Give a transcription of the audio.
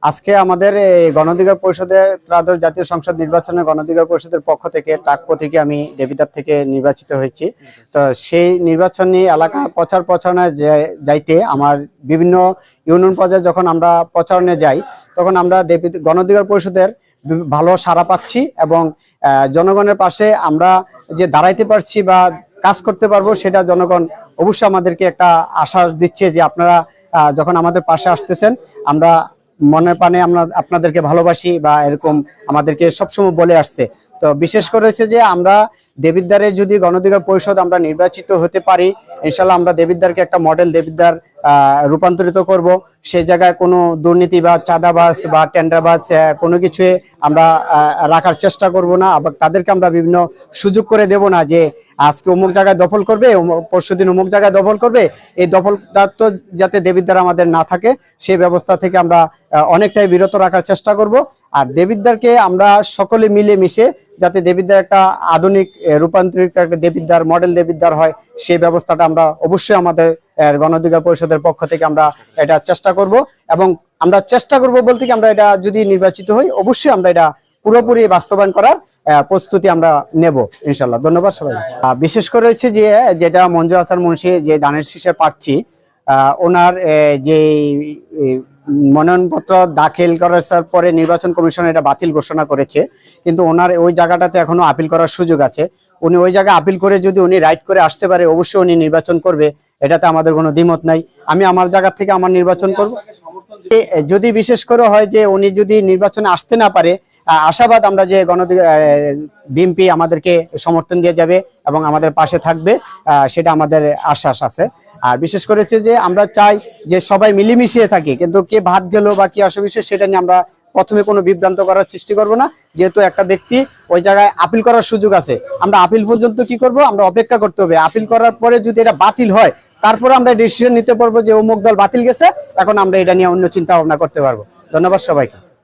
আজকে আমাদের গণঅধিকার পরিষদের ত্রয়োদশ জাতীয় সংসদ নির্বাচনে গণঅধিকার পরিষদের পক্ষ থেকে টাকপো থেকে আমি দেবিদ্বার থেকে নির্বাচিত হয়েছি। তো সেই নির্বাচনী এলাকা প্রচার প্রচারণায় যাইতে আমার বিভিন্ন ইউনিয়ন পর্যায়ে যখন আমরা প্রচারণে যাই তখন আমরা গণঅধিকার পরিষদের ভালো সাড়া পাচ্ছি এবং জনগণের পাশে আমরা যে দাঁড়াইতে পারছি বা কাজ করতে পারবো সেটা জনগণ অবশ্যই আমাদেরকে একটা আশ্বাস দিচ্ছে যে আপনারা যখন আমাদের পাশে আসতেছেন আমরা মনে প্রাণে আমরা আপনাদেরকে ভালোবাসি বা এরকম আমাদেরকে সবসময় বলে আসছে। তো বিশেষ করেছে যে আমরা দেবিদ্বারে যদি গণঅধিকার পরিষদ আমরা নির্বাচিত হতে পারি, ইনশাল্লাহ আমরা দেবিদ্বারকে একটা মডেল দেবিদ্বার রূপান্তরিত করব। সেই জায়গায় কোনো দুর্নীতি বা চাঁদাবাজ বা টেন্ডারবাজ কোনো কিছু আমরা রাখার চেষ্টা করব না। আবার তাদেরকে আমরা বিভিন্ন সুযোগ করে দেব না যে আজকে অমুক জায়গায় দখল করবে, পরশুদিন অমুক জায়গায় দখল করবে। এই দখলদারিত্ব যাতে দেবিদ্বার আমাদের না থাকে সেই ব্যবস্থা থেকে আমরা অনেকটাই বিরত রাখার চেষ্টা করব। আর দেবিদ্বারকে আমরা সকলে মিলে মিশে যাতে দেবিদ্বার একটা আধুনিক রূপান্তরিত একটা দেবিদ্বার মডেল দেবিদ্বার হয় সেই ব্যবস্থাটা আমরা অবশ্যই আমাদের গণঅধিকার পরিষদের পক্ষ থেকে আমরা এটা চেষ্টা করব। এবং আমরা চেষ্টা করব বলতে কি আমরা এটা যদি নির্বাচিত হই অবশ্যই আমরা এটা পুরোপুরি বাস্তবায়ন করার প্রস্তুতি আমরা নেব ইনশাল্লাহ। ধন্যবাদ সবাই। বিশেষ করে হচ্ছে যে যেটা মঞ্জু হাসান মুন্সি যে ধানের শীষের প্রার্থী, ওনার যে মনোনয়নপত্র দাখিল করার পরে নির্বাচন কমিশন এটা বাতিল ঘোষণা করেছে, কিন্তু ওনার ওই জায়গাটাতে এখনো আপিল করার সুযোগ আছে। উনি ওই জায়গায় আপিল করে যদি উনি রাইট করে আসতে পারে অবশ্যই উনি নির্বাচন করবে, এটাতে আমাদের কোনো দ্বিমত নাই। আমি আমার জায়গা থেকে আমার নির্বাচন করব। যদি বিশেষ করে হয় যে উনি যদি নির্বাচনে আসতে না পারে, আশাবাদ আমরা যে বিএনপি আমাদেরকে সমর্থন দিয়ে যাবে এবং আমাদের পাশে থাকবে, সেটা আমাদের আশ্বাস আছে। আর বিশেষ করেছে যে আমরা চাই যে সবাই মিলেমিশে থাকি, কিন্তু কে ভাত গেল বা কি অসুবিধা সেটা নিয়ে আমরা প্রথমে কোনো বিভ্রান্ত করার সৃষ্টি করব না। যেহেতু একটা ব্যক্তি ওই জায়গায় আপিল করার সুযোগ আছে, আমরা আপিল পর্যন্ত কি করব, আমরা অপেক্ষা করতে হবে। আপিল করার পরে যদি এটা বাতিল হয় তারপরে আমরা ডিসিশন নিতে পারবো যে অমুক দল বাতিল গেছে, এখন আমরা এটা নিয়ে অন্য চিন্তা ভাবনা করতে পারবো। ধন্যবাদ সবাইকে।